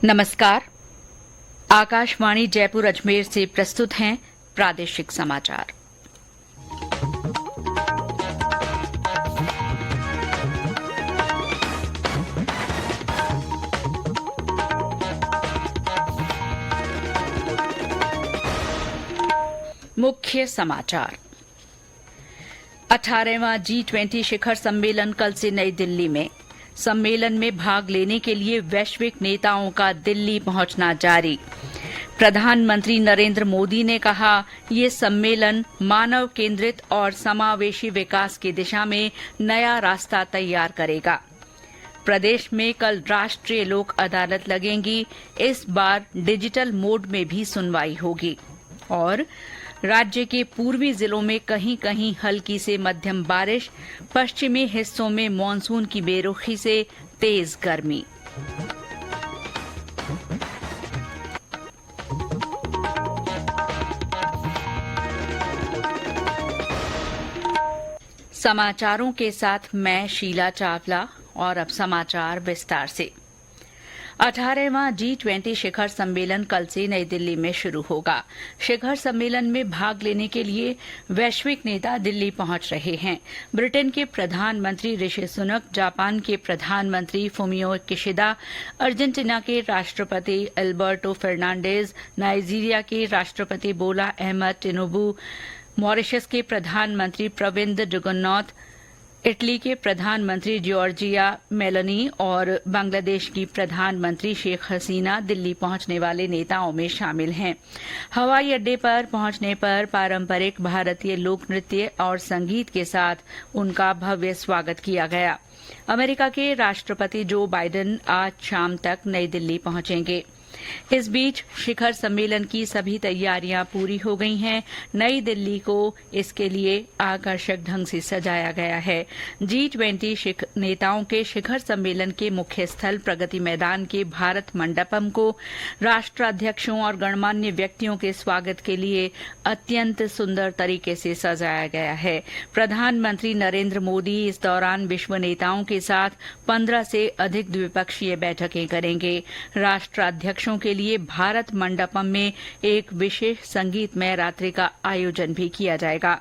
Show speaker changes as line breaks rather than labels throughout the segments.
नमस्कार। आकाशवाणी जयपुर अजमेर से प्रस्तुत हैं प्रादेशिक समाचार। मुख्य समाचार। 18वां G20 शिखर सम्मेलन कल से नई दिल्ली में। सम्मेलन में भाग लेने के लिए वैश्विक नेताओं का दिल्ली पहुंचना जारी। प्रधानमंत्री नरेंद्र मोदी ने कहा, ये सम्मेलन मानव केंद्रित और समावेशी विकास की दिशा में नया रास्ता तैयार करेगा। प्रदेश में कल राष्ट्रीय लोक अदालत लगेंगी। इस बार डिजिटल मोड में भी सुनवाई होगी। और राज्य के पूर्वी जिलों में कहीं कहीं हल्की से मध्यम बारिश, पश्चिमी हिस्सों में मानसून की बेरुखी से तेज गर्मी। समाचारों के साथ मैं शीला चावला। और अब समाचार विस्तार से। 18वां G20 शिखर सम्मेलन कल से नई दिल्ली में शुरू होगा। शिखर सम्मेलन में भाग लेने के लिए वैश्विक नेता दिल्ली पहुंच रहे हैं। ब्रिटेन के प्रधानमंत्री ऋषि सुनक, जापान के प्रधानमंत्री फुमियो किशिदा, अर्जेंटीना के राष्ट्रपति अल्बर्टो फर्नांडेज, नाइजीरिया के राष्ट्रपति बोला अहमद टिनुबू, मॉरिशस के प्रधानमंत्री प्रविंद जुगन्नौथ, इटली के प्रधानमंत्री जॉर्जिया मेलोनी और बांग्लादेश की प्रधानमंत्री शेख हसीना दिल्ली पहुंचने वाले नेताओं में शामिल हैं। हवाई अड्डे पर पहुंचने पर पारंपरिक भारतीय लोक नृत्य और संगीत के साथ उनका भव्य स्वागत किया गया। अमेरिका के राष्ट्रपति जो बाइडेन आज शाम तक नई दिल्ली पहुंचेंगे। इस बीच शिखर सम्मेलन की सभी तैयारियां पूरी हो गई हैं। नई दिल्ली को इसके लिए आकर्षक ढंग से सजाया गया है। G20 नेताओं के शिखर सम्मेलन के मुख्य स्थल प्रगति मैदान के भारत मंडपम को राष्ट्राध्यक्षों और गणमान्य व्यक्तियों के स्वागत के लिए अत्यंत सुंदर तरीके से सजाया गया है। प्रधानमंत्री नरेंद्र मोदी इस दौरान विश्व नेताओं के साथ 15 से अधिक द्विपक्षीय बैठकें करेंगे। राष्ट्राध्यक्षों के लिए भारत मंडपम में एक विशेष संगीतमय रात्रि का आयोजन भी किया जाएगा।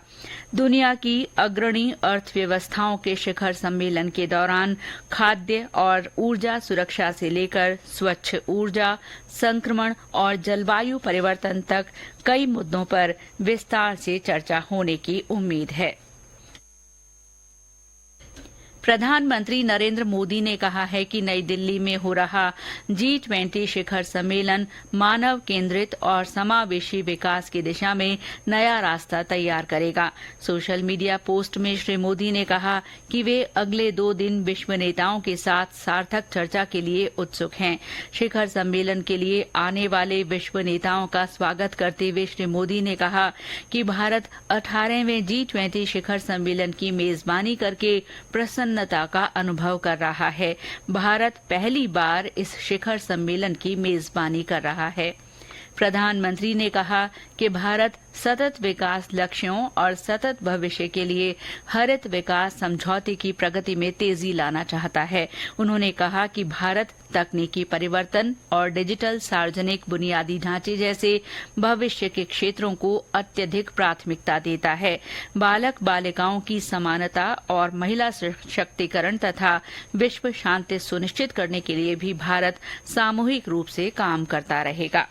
दुनिया की अग्रणी अर्थव्यवस्थाओं के शिखर सम्मेलन के दौरान खाद्य और ऊर्जा सुरक्षा से लेकर स्वच्छ ऊर्जा, संक्रमण और जलवायु परिवर्तन तक कई मुद्दों पर विस्तार से चर्चा होने की उम्मीद है। प्रधानमंत्री नरेंद्र मोदी ने कहा है कि नई दिल्ली में हो रहा G20 शिखर सम्मेलन मानव केंद्रित और समावेशी विकास की दिशा में नया रास्ता तैयार करेगा। सोशल मीडिया पोस्ट में श्री मोदी ने कहा कि वे अगले 2 दिन विश्व नेताओं के साथ सार्थक चर्चा के लिए उत्सुक हैं। शिखर सम्मेलन के लिए आने वाले विश्व नेताओं का स्वागत करते हुए श्री मोदी ने कहा कि भारत 18वें G20 शिखर सम्मेलन की मेजबानी करके प्रसन्नता का अनुभव कर रहा है। भारत पहली बार इस शिखर सम्मेलन की मेजबानी कर रहा है। प्रधानमंत्री ने कहा कि भारत सतत विकास लक्ष्यों और सतत भविष्य के लिए हरित विकास समझौते की प्रगति में तेजी लाना चाहता है। उन्होंने कहा कि भारत तकनीकी परिवर्तन और डिजिटल सार्वजनिक बुनियादी ढांचे जैसे भविष्य के क्षेत्रों को अत्यधिक प्राथमिकता देता है। बालक बालिकाओं की समानता और महिला सशक्तिकरण तथा विश्व शांति सुनिश्चित करने के लिए भी भारत सामूहिक रूप से काम करता रहेगा।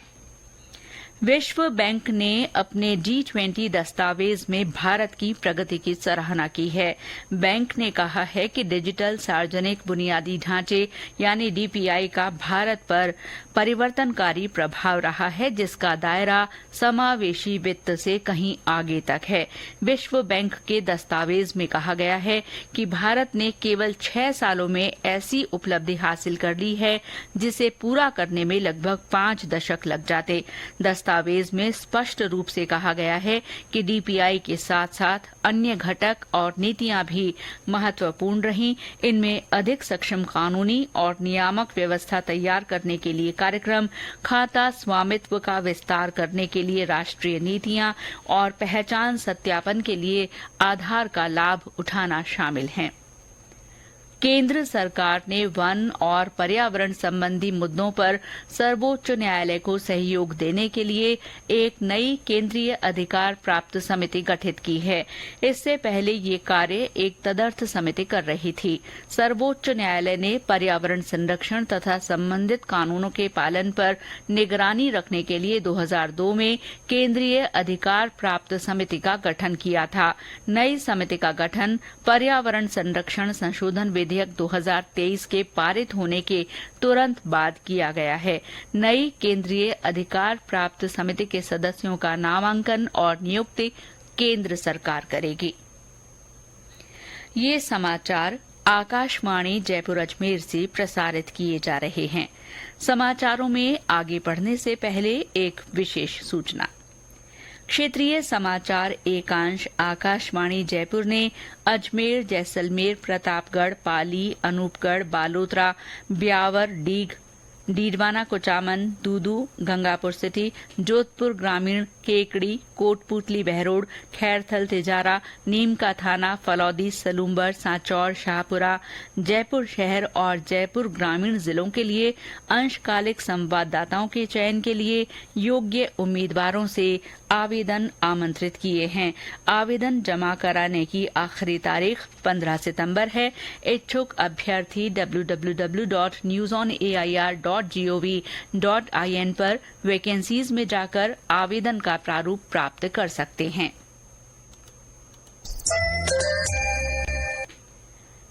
विश्व बैंक ने अपने G20 दस्तावेज में भारत की प्रगति की सराहना की है। बैंक ने कहा है कि डिजिटल सार्वजनिक बुनियादी ढांचे यानी DPI का भारत पर परिवर्तनकारी प्रभाव रहा है, जिसका दायरा समावेशी वित्त से कहीं आगे तक है। विश्व बैंक के दस्तावेज में कहा गया है कि भारत ने केवल 6 सालों में ऐसी उपलब्धि हासिल कर ली है जिसे पूरा करने में लगभग 5 दशक लग जाते। दस्तावेज में स्पष्ट रूप से कहा गया है कि DPI के साथ साथ अन्य घटक और नीतियां भी महत्वपूर्ण रहीं। इनमें अधिक सक्षम कानूनी और नियामक व्यवस्था तैयार करने के लिए कार्यक्रम, खाता स्वामित्व का विस्तार करने के लिए राष्ट्रीय नीतियां और पहचान सत्यापन के लिए आधार का लाभ उठाना शामिल हैं। केंद्र सरकार ने वन और पर्यावरण संबंधी मुद्दों पर सर्वोच्च न्यायालय को सहयोग देने के लिए एक नई केंद्रीय अधिकार प्राप्त समिति गठित की है। इससे पहले ये कार्य एक तदर्थ समिति कर रही थी। सर्वोच्च न्यायालय ने पर्यावरण संरक्षण तथा संबंधित कानूनों के पालन पर निगरानी रखने के लिए 2002 में केंद्रीय अधिकार प्राप्त समिति का गठन किया था। नई समिति का गठन पर्यावरण संरक्षण संशोधन विधेयक 2023 के पारित होने के तुरंत बाद किया गया है। नई केंद्रीय अधिकार प्राप्त समिति के सदस्यों का नामांकन और नियुक्ति केंद्र सरकार करेगी। ये समाचार आकाशवाणी जयपुर अजमेर से प्रसारित किए जा रहे हैं। समाचारों में आगे बढ़ने से पहले एक विशेष सूचना। क्षेत्रीय समाचार एकांश आकाशवाणी जयपुर ने अजमेर, जैसलमेर, प्रतापगढ़, पाली, अनूपगढ़, बालोतरा, ब्यावर, डीडवाना, कुचामन, दूदू, गंगापुर सिटी, जोधपुर ग्रामीण, केकड़ी, कोटपुतली, बहरोड, खैरथल, तिजारा, नीम का थाना, फलौदी, सलूम्बर, सांचौर, शाहपुरा, जयपुर शहर और जयपुर ग्रामीण जिलों के लिए अंशकालिक संवाददाताओं के चयन के लिए योग्य उम्मीदवारों से आवेदन आमंत्रित किए हैं। आवेदन जमा कराने की आखिरी तारीख 15 सितंबर है। इच्छुक अभ्यर्थी www.newsonair.gov.in पर वैकेंसीज में जाकर आवेदन का प्रारूप प्राप्त कर सकते हैं।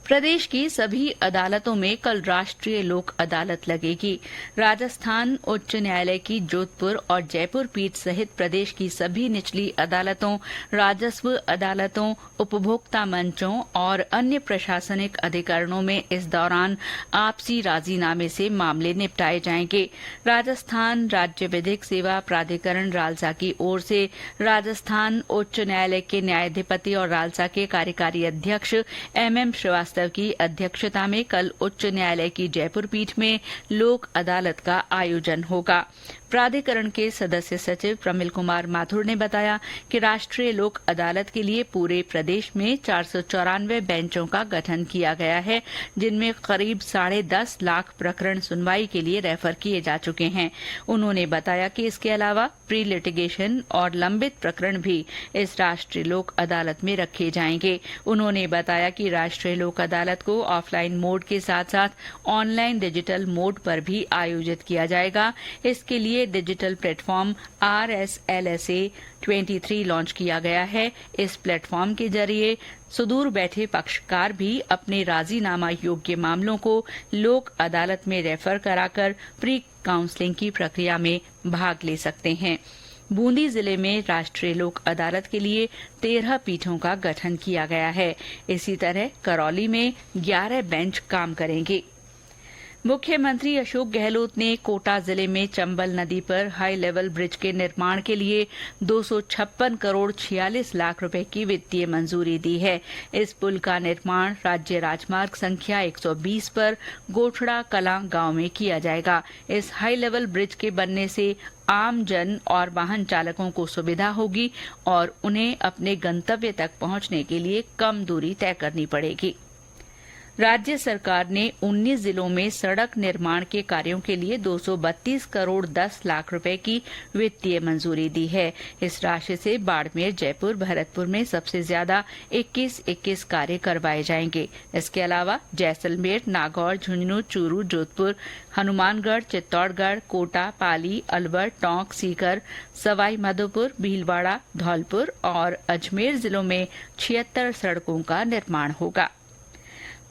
प्रदेश की सभी अदालतों में कल राष्ट्रीय लोक अदालत लगेगी। राजस्थान उच्च न्यायालय की जोधपुर और जयपुर पीठ सहित प्रदेश की सभी निचली अदालतों, राजस्व अदालतों, उपभोक्ता मंचों और अन्य प्रशासनिक अधिकरणों में इस दौरान आपसी राजीनामे से मामले निपटाए जाएंगे। राजस्थान राज्य विधिक सेवा प्राधिकरण रालसा की ओर से राजस्थान उच्च न्यायालय के न्यायाधिपति और रालसा के कार्यकारी अध्यक्ष MM श्रीवास्तव की अध्यक्षता में कल उच्च न्यायालय की जयपुर पीठ में लोक अदालत का आयोजन होगा। प्राधिकरण के सदस्य सचिव प्रमिल कुमार माथुर ने बताया कि राष्ट्रीय लोक अदालत के लिए पूरे प्रदेश में 494 बेंचों का गठन किया गया है, जिनमें करीब 10.5 लाख प्रकरण सुनवाई के लिए रेफर किए जा चुके हैं। उन्होंने बताया कि इसके अलावा प्री लिटिगेशन और लंबित प्रकरण भी इस राष्ट्रीय लोक अदालत में रखे जाएंगे। उन्होंने बताया कि राष्ट्रीय लोक अदालत को ऑफलाइन मोड के साथ साथ ऑनलाइन डिजिटल मोड पर भी आयोजित किया जाएगा। इसके लिए डिजिटल प्लेटफॉर्म RSLSA 23 लॉन्च किया गया है। इस प्लेटफॉर्म के जरिए सुदूर बैठे पक्षकार भी अपने राजीनामा योग्य मामलों को लोक अदालत में रेफर कराकर प्री काउंसलिंग की प्रक्रिया में भाग ले सकते हैं। बूंदी जिले में राष्ट्रीय लोक अदालत के लिए 13 पीठों का गठन किया गया है। इसी तरह करौली में 11 बेंच काम करेंगे। मुख्यमंत्री अशोक गहलोत ने कोटा जिले में चंबल नदी पर हाई लेवल ब्रिज के निर्माण के लिए 256 करोड़ 46 लाख रुपए की वित्तीय मंजूरी दी है। इस पुल का निर्माण राज्य राजमार्ग संख्या 120 पर गोठड़ा कलां गांव में किया जाएगा। इस हाई लेवल ब्रिज के बनने से आम जन और वाहन चालकों को सुविधा होगी और उन्हें अपने गंतव्य तक पहुंचने के लिए कम दूरी तय करनी पड़ेगी। राज्य सरकार ने 19 जिलों में सड़क निर्माण के कार्यों के लिए 232 करोड़ 10 लाख रुपए की वित्तीय मंजूरी दी है। इस राशि से बाड़मेर, जयपुर, भरतपुर में सबसे ज्यादा 21 कार्य करवाए जाएंगे। इसके अलावा जैसलमेर, नागौर, झुंझुनू, चूरू, जोधपुर, हनुमानगढ़, चित्तौड़गढ़, कोटा, पाली, अलवर, टोंक, सीकर, सवाई माधोपुर, भीलवाड़ा, धौलपुर और अजमेर जिलों में 76 सड़कों का निर्माण होगा।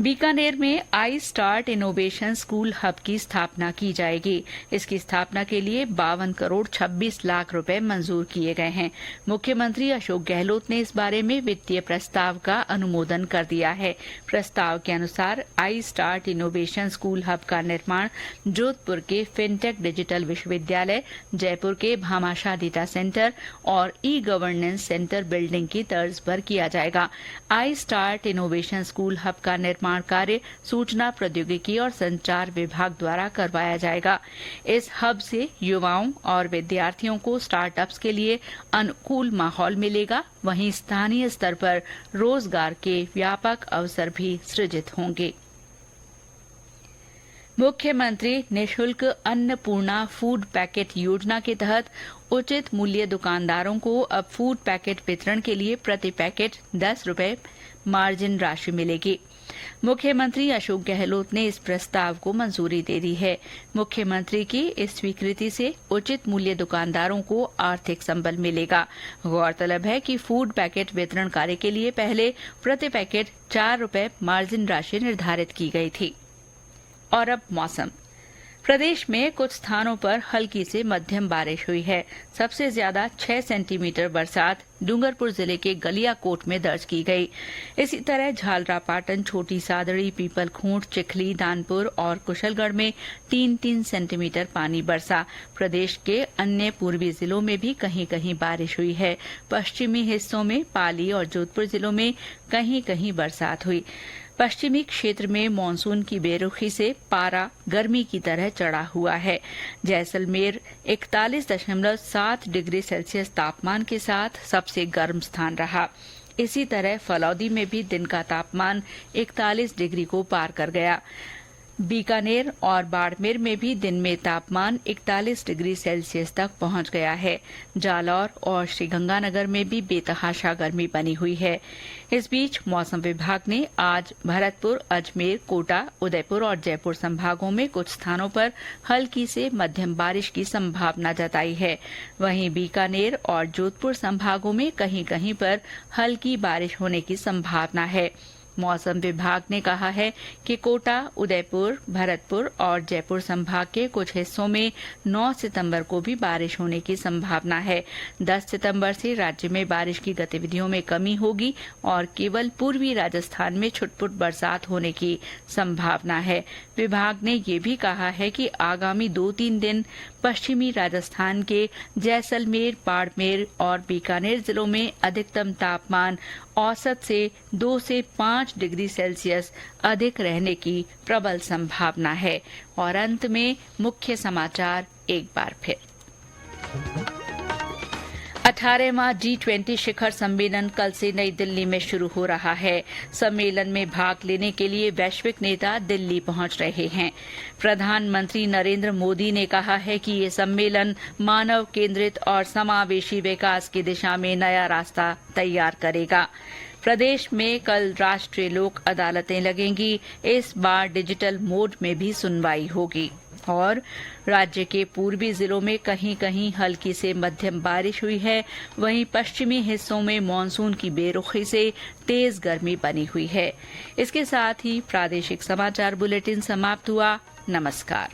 बीकानेर में I start innovation school hub की स्थापना की जाएगी। इसकी स्थापना के लिए 52 करोड़ 26 लाख रुपए मंजूर किए गए हैं। मुख्यमंत्री अशोक गहलोत ने इस बारे में वित्तीय प्रस्ताव का अनुमोदन कर दिया है। प्रस्ताव के अनुसार I start innovation school hub का निर्माण जोधपुर के फिनटेक डिजिटल विश्वविद्यालय, जयपुर के भामाशाह डेटा सेंटर और ई गवर्नेंस सेंटर बिल्डिंग की तर्ज पर किया जाएगा। I start innovation school hub का निर्माण कार्य सूचना प्रौद्योगिकी और संचार विभाग द्वारा करवाया जाएगा। इस हब से युवाओं और विद्यार्थियों को स्टार्टअप्स के लिए अनुकूल माहौल मिलेगा, वहीं स्थानीय स्तर पर रोजगार के व्यापक अवसर भी सृजित होंगे। मुख्यमंत्री निःशुल्क अन्नपूर्णा फूड पैकेट योजना के तहत उचित मूल्य दुकानदारों को अब फूड पैकेट वितरण के लिए प्रति पैकेट 10 रुपए मार्जिन राशि मिलेगी। मुख्यमंत्री अशोक गहलोत ने इस प्रस्ताव को मंजूरी दे दी है। मुख्यमंत्री की इस स्वीकृति से उचित मूल्य दुकानदारों को आर्थिक संबल मिलेगा। गौरतलब है कि फूड पैकेट वितरण कार्य के लिए पहले प्रति पैकेट 4 रुपए मार्जिन राशि निर्धारित की गई थी। और अब मौसम। प्रदेश में कुछ स्थानों पर हल्की से मध्यम बारिश हुई है। सबसे ज्यादा 6 सेंटीमीटर बरसात डूंगरपुर जिले के गलियाकोट में दर्ज की गई। इसी तरह झालरापाटन, छोटी सादड़ी, पीपलखूंट, चिखली, दानपुर और कुशलगढ़ में 3-3 सेंटीमीटर पानी बरसा। प्रदेश के अन्य पूर्वी जिलों में भी कहीं कहीं बारिश हुई है। पश्चिमी हिस्सों में पाली और जोधपुर जिलों में कहीं कहीं बरसात हुई। पश्चिमी क्षेत्र में मानसून की बेरुखी से पारा गर्मी की तरह चढ़ा हुआ है। जैसलमेर 41.7 डिग्री सेल्सियस तापमान के साथ सबसे गर्म स्थान रहा। इसी तरह फलौदी में भी दिन का तापमान 41 डिग्री को पार कर गया। बीकानेर और बाड़मेर में भी दिन में तापमान 41 डिग्री सेल्सियस तक पहुंच गया है। जालौर और श्रीगंगानगर में भी बेतहाशा गर्मी बनी हुई है। इस बीच मौसम विभाग ने आज भरतपुर, अजमेर, कोटा, उदयपुर और जयपुर संभागों में कुछ स्थानों पर हल्की से मध्यम बारिश की संभावना जताई है। वहीं बीकानेर और जोधपुर संभागों में कहीं कहीं पर हल्की बारिश होने की संभावना है। मौसम विभाग ने कहा है कि कोटा, उदयपुर, भरतपुर और जयपुर संभाग के कुछ हिस्सों में 9 सितंबर को भी बारिश होने की संभावना है। 10 सितंबर से राज्य में बारिश की गतिविधियों में कमी होगी और केवल पूर्वी राजस्थान में छुटपुट बरसात होने की संभावना है। विभाग ने ये भी कहा है कि आगामी 2-3 दिन पश्चिमी राजस्थान के जैसलमेर, बाड़मेर और बीकानेर जिलों में अधिकतम तापमान औसत से 2 से 5 डिग्री सेल्सियस अधिक रहने की प्रबल संभावना है। और अंत में मुख्य समाचार एक बार फिर। 18वां G20 शिखर सम्मेलन कल से नई दिल्ली में शुरू हो रहा है। सम्मेलन में भाग लेने के लिए वैश्विक नेता दिल्ली पहुंच रहे हैं। प्रधानमंत्री नरेंद्र मोदी ने कहा है कि ये सम्मेलन मानव केंद्रित और समावेशी विकास की दिशा में नया रास्ता तैयार करेगा। प्रदेश में कल राष्ट्रीय लोक अदालतें लगेंगी। इस बार डिजिटल मोड में भी सुनवाई होगी। और राज्य के पूर्वी जिलों में कहीं कहीं हल्की से मध्यम बारिश हुई है। वहीं पश्चिमी हिस्सों में मानसून की बेरुखी से तेज गर्मी बनी हुई है। इसके साथ ही प्रादेशिक समाचार बुलेटिन समाप्त हुआ। नमस्कार।